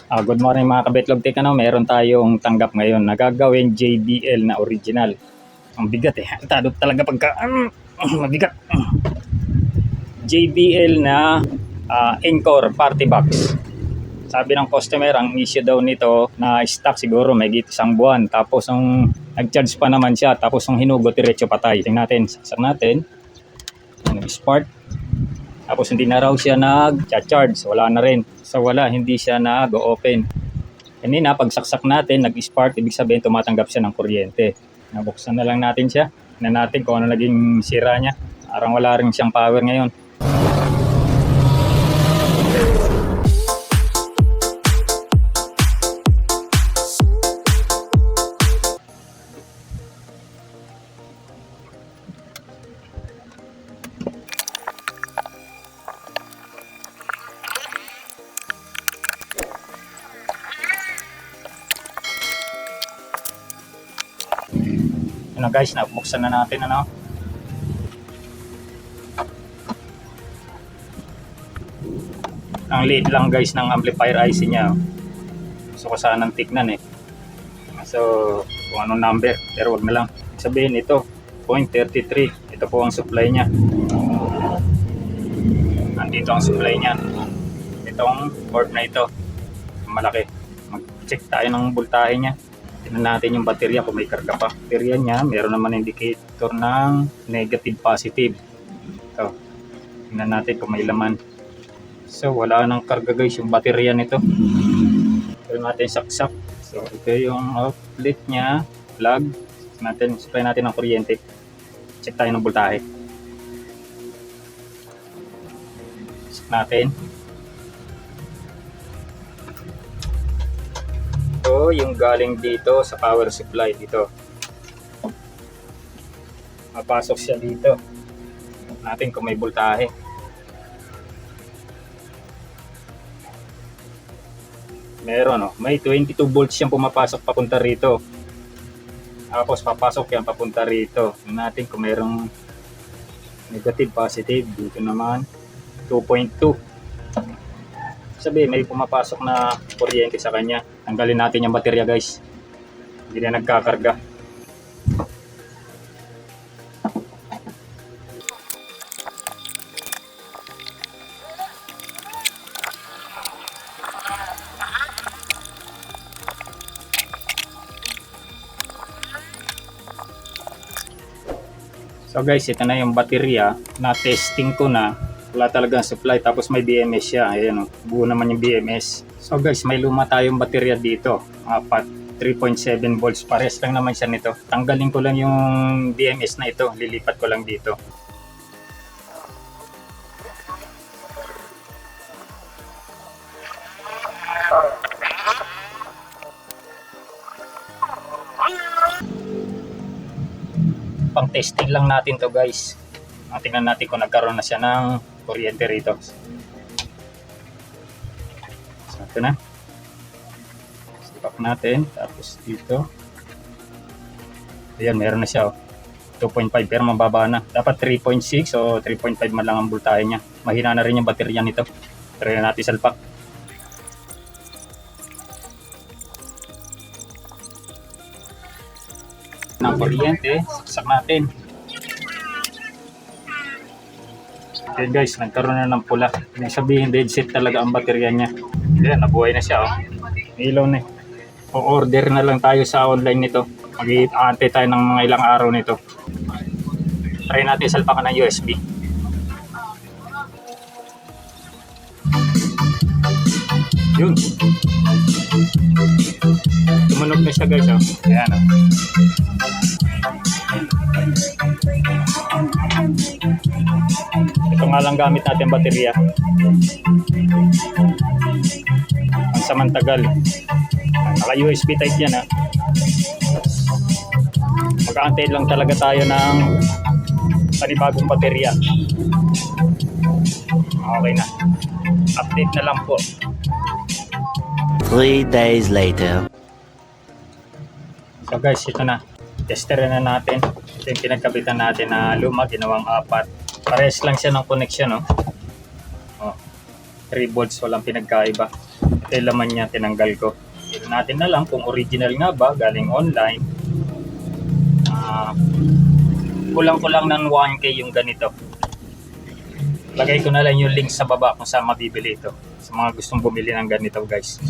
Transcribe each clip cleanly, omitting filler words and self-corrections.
Good morning mga kabetlog. Teka na, meron tayong tanggap ngayon na gagawin JBL na original. Ang bigat eh. Tado talaga pagka mabigat. JBL na Encore party box. Sabi ng customer, ang issue daw nito na stock siguro may isang buwan. Tapos nung nag-charge pa naman siya, tapos nung hinugot, diretso patay. Tingnan natin, saksak natin. Nag-spark. Tapos hindi na raw siya nag-charge, wala na rin. So wala, hindi siya nag-open. Kanina, pagsaksak natin, nag-spark, ibig sabihin tumatanggap siya ng kuryente. Nabuksan na lang natin siya. Tingnan natin kung ano naging sira niya. Parang wala rin siyang power ngayon. Ano guys, nabuksan na natin ano. Ang liit lang guys ng amplifier IC niya. Gusto ko sanang tignan eh. So, kung anong number, pero wag na lang. Sabihin ito, 0.33. Ito po ang supply niya. Nandito ang supply niya. Itong board na ito, malaki. Mag-check tayo ng voltahe niya. Tignan natin yung baterya kung may karga pa. Baterya niya, meron naman indicator ng negative positive. Ito. Tignan natin kung may laman. So wala nang karga guys yung baterya nito. Tignan natin saksak. So ito yung outlet niya. Plug. Supply natin ng kuryente. Check tayo ng voltahe. Check natin. Ito yung galing dito sa power supply dito. Mapasok siya dito. Tignan natin kung may voltahe. Meron may 22 volts siyang pumapasok papunta rito. Tapos papasok yan papunta rito. Tignan natin kung mayroong negative positive. Dito naman 2.2. Sabi may pumapasok na kuryente sa kanya. Tanggalin natin yung baterya guys. Hindi na nagkakarga. So guys, ito na yung baterya na testing ko na. Wala talagang supply, tapos may BMS siya. Ayan buo naman yung BMS. So guys, may luma tayong baterya dito. Apat, 3.7 volts. Pares lang naman siya nito. Tanggalin ko lang yung BMS na ito. Lilipat ko lang dito. Pang testing lang natin to guys. Tingnan natin kung nagkaroon na siya ng kuryente rito. So ito na. Stop natin. Tapos dito. Ayan, meron na siya 2.5 pero mababa na. Dapat 3.6 o 3.5 man lang ang voltahe niya. Mahina na rin yung baterya nito. Try na natin salpak. Ng kuryente, saksak natin. Ayan guys, nagkaroon na ng pula. Ibig sabihin dead set talaga ang baterya niya. Ayan, nabuhay na siya ilaw na o-order na lang tayo sa online nito. Mag-i-ante tayo ng mga ilang araw nito. Try natin salpakan ng USB. Yun. Tumunog na siya guys Ayan Ito nga lang gamit natin baterya. Ang samantagal. Naka USB type yan Mag-aantay lang talaga tayo ng panibagong baterya. Okay na. Update na lang po. 3 days later. So guys, ito na. Tester na natin. Ito yung pinagkabitan natin na luma, ginawang 4. Pares lang siya ng connection 3 volts, walang pinagkaiba. Ito yung laman niya, tinanggal ko. Hindi natin alam kung original nga ba, galing online. Kulang-kulang ng 1K yung ganito. Lagay ko na lang yung link sa baba kung saan mabibili ito. Sa mga gustong bumili ng ganito guys.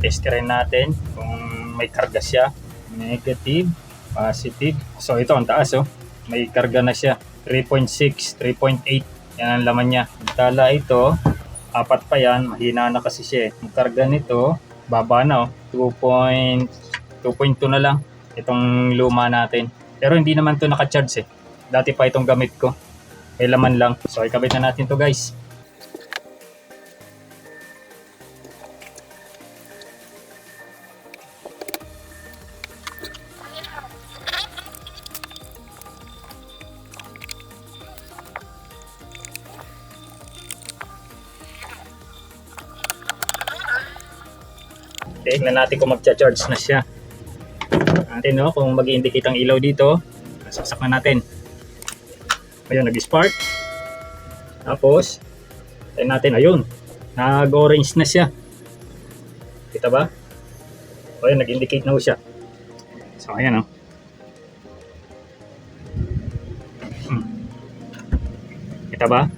Testerin natin kung may karga siya. Negative, positive. So ito ang taas oh. May karga na siya. 3.6, 3.8. Yan ang laman niya. Tala ito, apat pa yan. Mahina na kasi siya eh. Ang karga nito, baba na oh. 2.2 na lang. Itong luma natin. Pero hindi naman to naka-charge eh. Dati pa itong gamit ko. May laman lang. So ikabit na natin to guys. Tignan natin kung magcha-charge na siya. Natin no, kung mag-indicate ang ilaw dito, sasaksak na natin. Ayun, nag-spark. Tapos, tayo natin, ayun, nag-orange na siya. Kita ba? Ayun, nag-indicate na siya. So, ayan o. Kita ba?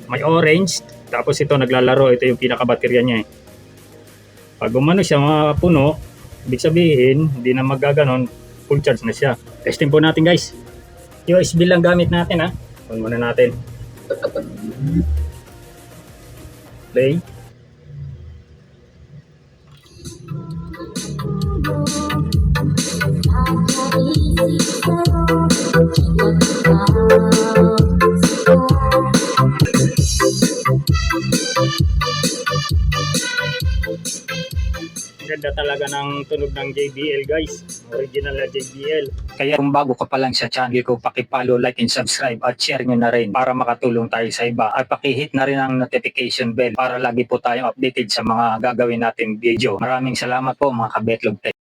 May orange, tapos ito naglalaro, ito yung pinaka-baterya niya eh. Pag umano siya mapuno, ibig sabihin, hindi na magaganon, full charge na siya. Testing po natin guys. USB lang gamit natin ha. On muna natin. Play. Ganda talaga ng tunog ng JBL guys. Original na JBL. Kaya kung bago ka pa lang sa channel ko, paki-follow, like, and subscribe at share nyo na rin para makatulong tayo sa iba. At paki-hit na rin ang notification bell para lagi po tayong updated sa mga gagawin nating video. Maraming salamat po mga ka-Betlog Tech.